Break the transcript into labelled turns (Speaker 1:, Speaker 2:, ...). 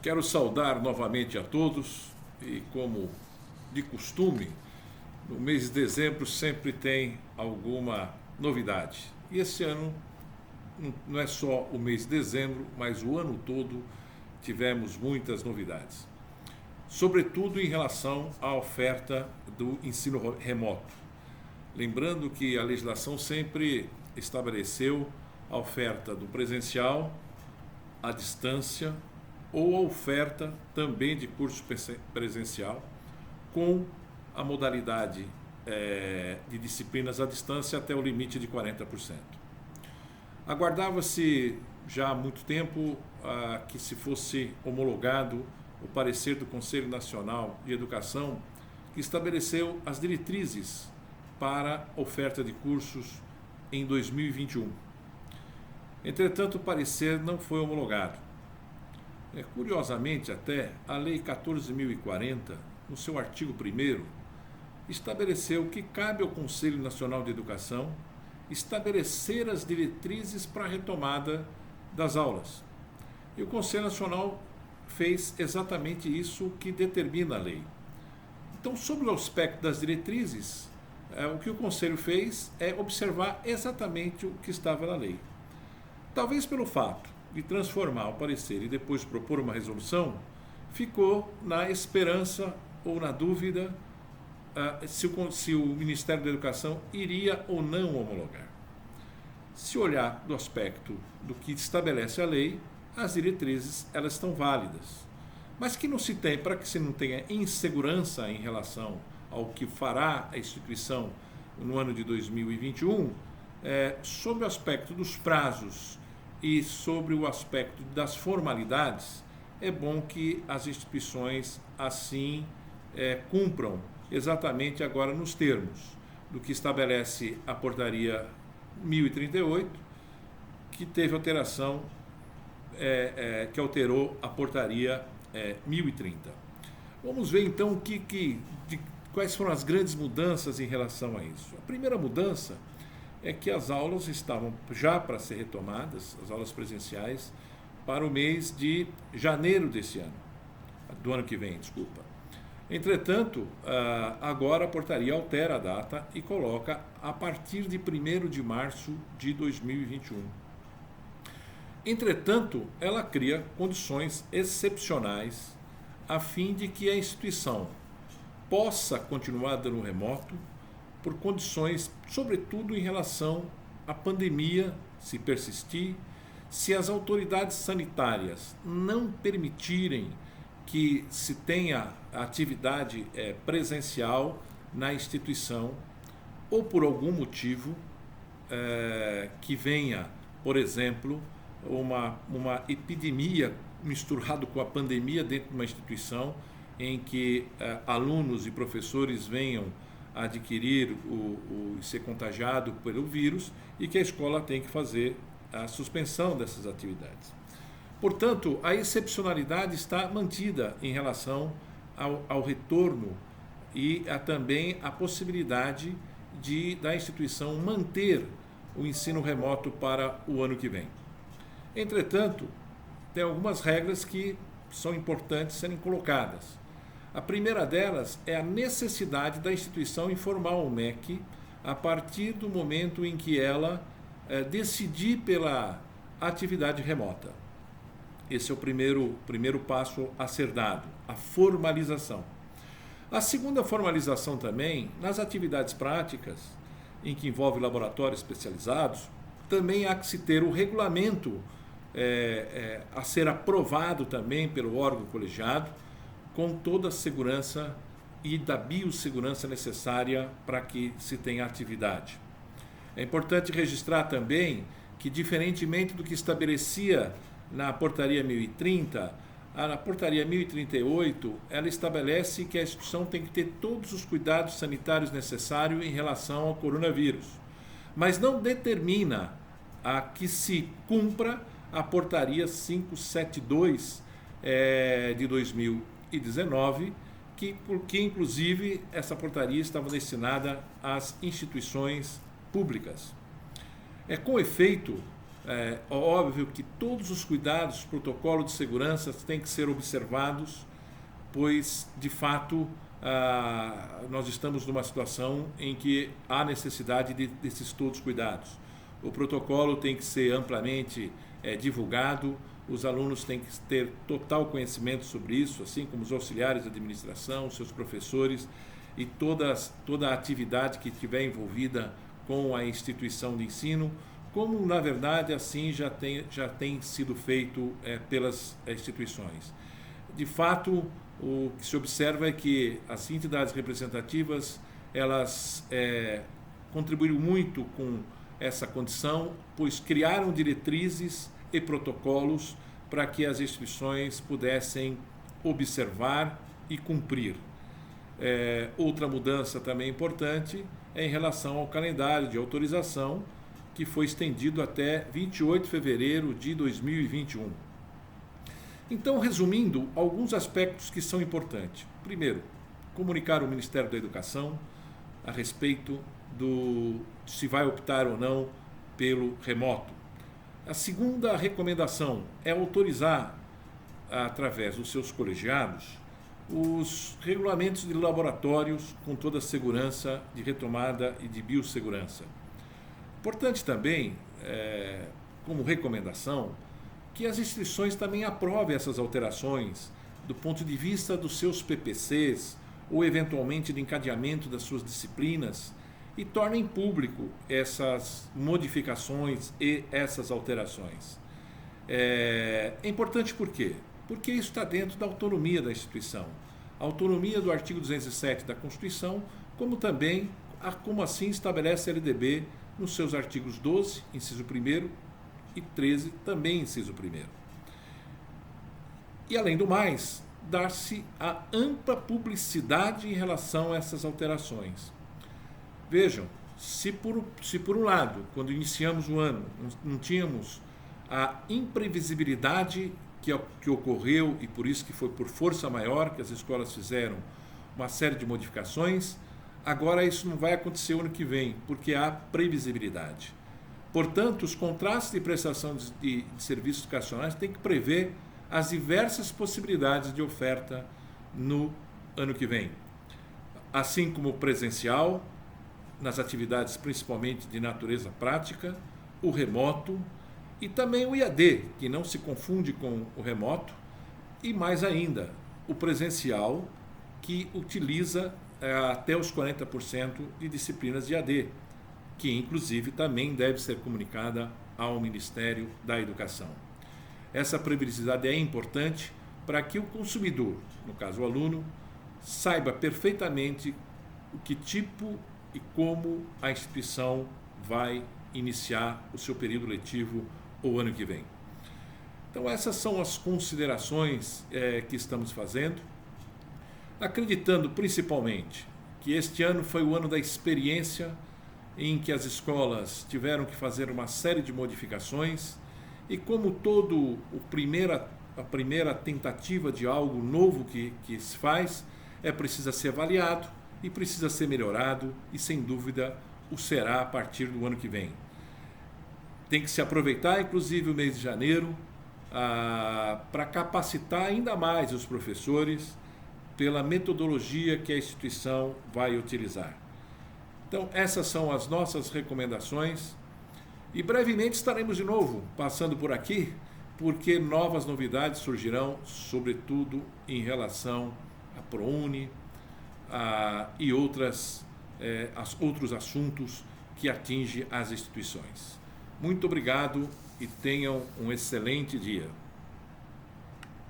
Speaker 1: Quero saudar novamente a todos e, como de costume, no mês de dezembro sempre tem alguma novidade. E esse ano não é só o mês de dezembro, mas o ano todo tivemos muitas novidades. Sobretudo em relação à oferta do ensino remoto. Lembrando que a legislação sempre estabeleceu a oferta do presencial, à distância, ou a oferta também de curso presencial, com a modalidade de disciplinas à distância até o limite de 40%. Aguardava-se já há muito tempo que se fosse homologado o parecer do Conselho Nacional de Educação, que estabeleceu as diretrizes para a oferta de cursos em 2021. Entretanto, o parecer não foi homologado. Curiosamente, até, a Lei 14.040, no seu artigo 1º, estabeleceu que cabe ao Conselho Nacional de Educação estabelecer as diretrizes para a retomada das aulas. E o Conselho Nacional fez exatamente isso que determina a lei. Então, sobre o aspecto das diretrizes, o que o Conselho fez é observar exatamente o que estava na lei. Talvez pelo fato de transformar o parecer e depois propor uma resolução, ficou na esperança ou na dúvida se o Ministério da Educação iria ou não homologar. Se olhar do aspecto do que estabelece a lei, as diretrizes elas estão válidas. Mas que não se tem, para que se não tenha insegurança em relação ao que fará a instituição no ano de 2021, sob o aspecto dos prazos e sobre o aspecto das formalidades, é bom que as instituições assim cumpram exatamente agora nos termos do que estabelece a portaria 1038, que teve alteração, que alterou a portaria 1030. Vamos ver então quais foram as grandes mudanças em relação a isso. A primeira mudança é que as aulas estavam já para ser retomadas, as aulas presenciais, para o mês de janeiro desse ano, do ano que vem, desculpa. Entretanto, agora a portaria altera a data e coloca a partir de 1º de março de 2021. Entretanto, ela cria condições excepcionais a fim de que a instituição possa continuar dando remoto por condições, sobretudo em relação à pandemia, se persistir, se as autoridades sanitárias não permitirem que se tenha atividade presencial na instituição, ou por algum motivo que venha, por exemplo, uma epidemia misturado com a pandemia dentro de uma instituição em que alunos e professores venham adquirir ser contagiado pelo vírus e que a escola tem que fazer a suspensão dessas atividades. Portanto, a excepcionalidade está mantida em relação ao retorno e também a possibilidade da instituição manter o ensino remoto para o ano que vem. Entretanto, tem algumas regras que são importantes serem colocadas. A primeira delas é a necessidade da instituição informar o MEC a partir do momento em que ela decidir pela atividade remota. Esse é o primeiro passo a ser dado, a formalização. A segunda formalização também, nas atividades práticas, em que envolve laboratórios especializados, também há que se ter o regulamento a ser aprovado também pelo órgão colegiado, com toda a segurança e da biossegurança necessária para que se tenha atividade. É importante registrar também que, diferentemente do que estabelecia na portaria 1030, a portaria 1038, ela estabelece que a instituição tem que ter todos os cuidados sanitários necessários em relação ao coronavírus, mas não determina a que se cumpra a portaria 572 de 2019, porque inclusive essa portaria estava destinada às instituições públicas. Com efeito, É óbvio que todos os cuidados, protocolos de segurança têm que ser observados, pois, de fato, nós estamos numa situação em que há necessidade desses todos os cuidados. O protocolo tem que ser amplamente divulgado, os alunos têm que ter total conhecimento sobre isso, assim como os auxiliares de administração, seus professores e toda a atividade que estiver envolvida com a instituição de ensino, como, na verdade, assim já tem sido feito pelas instituições. De fato, o que se observa é que as entidades representativas, elas contribuíram muito com essa condição, pois criaram diretrizes e protocolos para que as instituições pudessem observar e cumprir. Outra mudança também importante é em relação ao calendário de autorização, que foi estendido até 28 de fevereiro de 2021. Então, resumindo, alguns aspectos que são importantes. Primeiro, comunicar ao Ministério da Educação a respeito se vai optar ou não pelo remoto. A segunda recomendação é autorizar, através dos seus colegiados, os regulamentos de laboratórios com toda a segurança de retomada e de biossegurança. Importante também, como recomendação, que as instituições também aprovem essas alterações do ponto de vista dos seus PPCs ou, eventualmente, de encadeamento das suas disciplinas e tornem público essas modificações e essas alterações. É importante por quê? Porque isso está dentro da autonomia da instituição. A autonomia do artigo 207 da Constituição, como também, como assim estabelece a LDB nos seus artigos 12, inciso 1º, e 13, também inciso 1º. E, além do mais, dar-se a ampla publicidade em relação a essas alterações. Vejam, se por um lado, quando iniciamos o ano, não tínhamos a imprevisibilidade que ocorreu, e por isso que foi por força maior que as escolas fizeram uma série de modificações, agora isso não vai acontecer o ano que vem, porque há previsibilidade. Portanto, os contratos de prestação de serviços educacionais têm que prever as diversas possibilidades de oferta no ano que vem. Assim como o presencial, nas atividades principalmente de natureza prática, o remoto e também o IAD, que não se confunde com o remoto, e mais ainda, o presencial, que utiliza até os 40% de disciplinas de IAD, que inclusive também deve ser comunicada ao Ministério da Educação. Essa previsibilidade é importante para que o consumidor, no caso o aluno, saiba perfeitamente o que tipo e como a instituição vai iniciar o seu período letivo o ano que vem. Então, essas são as considerações que estamos fazendo, acreditando principalmente que este ano foi o ano da experiência, em que as escolas tiveram que fazer uma série de modificações, e como a primeira tentativa de algo novo que se faz, precisa ser avaliado e precisa ser melhorado, e sem dúvida o será a partir do ano que vem. Tem que se aproveitar, inclusive, o mês de janeiro para capacitar ainda mais os professores pela metodologia que a instituição vai utilizar. Então, essas são as nossas recomendações, e brevemente estaremos de novo passando por aqui, porque novas novidades surgirão, sobretudo em relação à ProUni e outros assuntos que atingem as instituições. Muito obrigado e tenham um excelente dia.